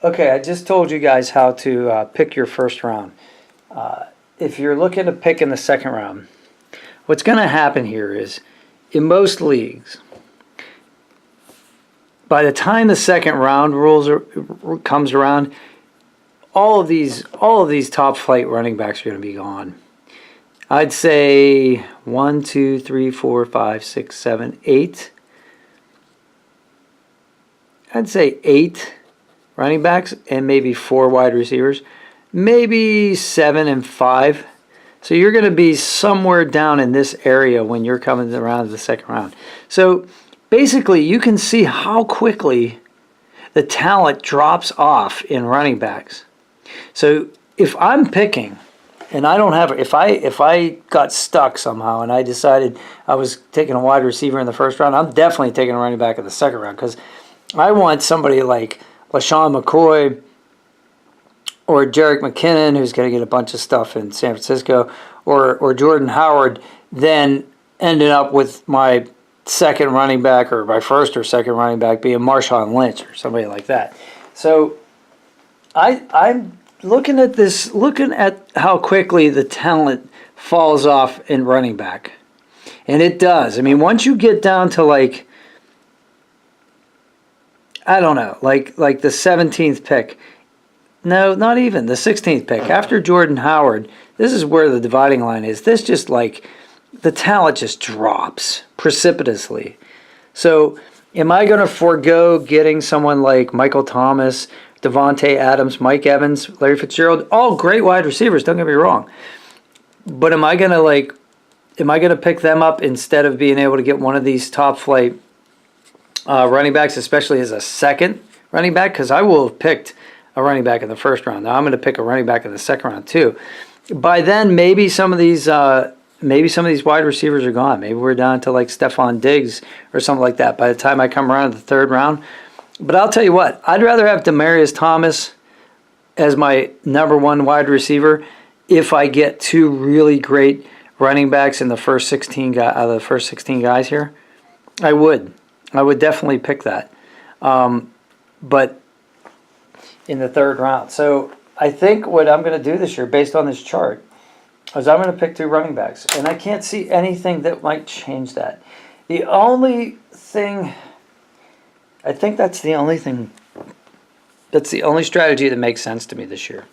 Okay, I just told you guys how to pick your first round. If you're looking to pick in the second round, what's going to happen here is, in most leagues, by the time the second round comes around, all of these top flight running backs are going to be gone. I'd say 1, 2, 3, 4, 5, 6, 7, 8. I'd say 8 running backs and maybe 4 wide receivers, maybe 7 and 5. So you're going to be somewhere down in this area when you're coming around to the second round. So basically, you can see how quickly the talent drops off in running backs. So if I'm picking, and I don't have, if I got stuck somehow and I decided I was taking a wide receiver in the first round, I'm definitely taking a running back in the second round, because I want somebody like LaShawn McCoy or Jerick McKinnon, who's going to get a bunch of stuff in San Francisco, or Jordan Howard, then ended up with my second running back, or my first or second running back being Marshawn Lynch or somebody like that. So I'm looking at this, looking at how quickly the talent falls off in running back. And it does. I mean, once you get down to like, I don't know, like the 17th pick. No, not even. The 16th pick. After Jordan Howard, this is where the dividing line is. This just like, the talent just drops precipitously. So am I going to forego getting someone like Michael Thomas, Devontae Adams, Mike Evans, Larry Fitzgerald? All great wide receivers, don't get me wrong. But am I going to pick them up instead of being able to get one of these top flight running backs, especially as a second running back? Because I will have picked a running back in the first round. Now I'm going to pick a running back in the second round too. By then, maybe some of these wide receivers are gone. Maybe we're down to like Stephon Diggs or something like that by the time I come around to the third round. But I'll tell you what, I'd rather have Demaryius Thomas as my number 1 wide receiver if I get 2 really great running backs in the first 16 guys here. I would definitely pick that. But in the third round. So I think what I'm going to do this year, based on this chart, is I'm going to pick 2 running backs. And I can't see anything that might change that. The only thing, I think that's the only thing, that's the only strategy that makes sense to me this year.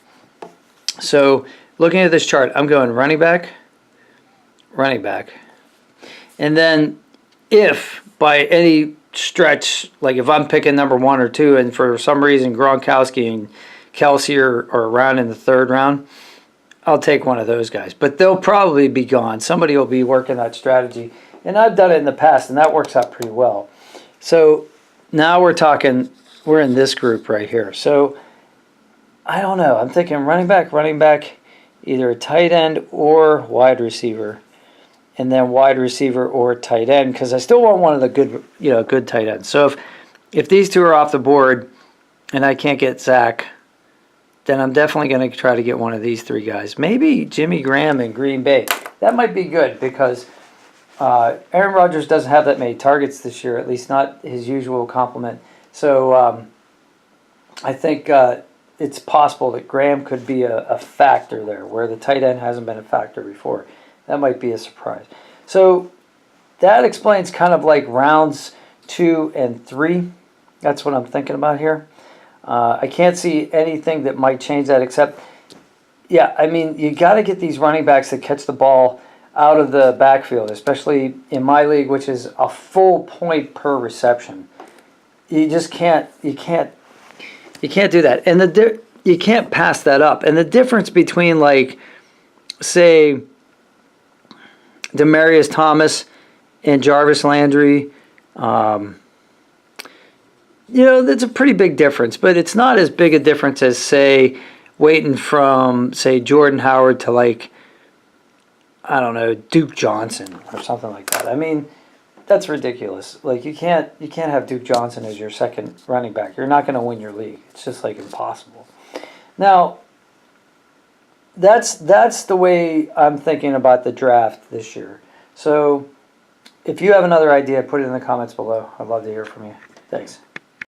So looking at this chart, I'm going running back. And then if by any stretch, like if I'm picking number 1 or 2, and for some reason Gronkowski and Kelsey are around in the third round, I'll take one of those guys. But they'll probably be gone. Somebody will be working that strategy. And I've done it in the past, and that works out pretty well. So now we're in this group right here. So I don't know. I'm thinking running back, either a tight end or wide receiver. And then wide receiver or tight end, because I still want one of the good tight ends. So if these 2 are off the board and I can't get Zach, then I'm definitely going to try to get one of these 3 guys. Maybe Jimmy Graham in Green Bay. That might be good, because Aaron Rodgers doesn't have that many targets this year, at least not his usual complement. So I think it's possible that Graham could be a factor there, where the tight end hasn't been a factor before. That might be a surprise. So that explains kind of like rounds 2 and 3. That's what I'm thinking about here. I can't see anything that might change that, except, yeah, I mean, you got to get these running backs that catch the ball out of the backfield, especially in my league, which is a full point per reception. You just can't do that. And you can't pass that up. And the difference between, like, say, Demaryius Thomas and Jarvis Landry, that's a pretty big difference, but it's not as big a difference as, say, waiting from, say, Jordan Howard to, like, I don't know, Duke Johnson or something like that. I mean, that's ridiculous. Like, you can't have Duke Johnson as your second running back. You're not going to win your league. It's just, like, impossible. Now, that's the way I'm thinking about the draft this year. So if you have another idea, put it in the comments below. I'd love to hear from you. Thanks.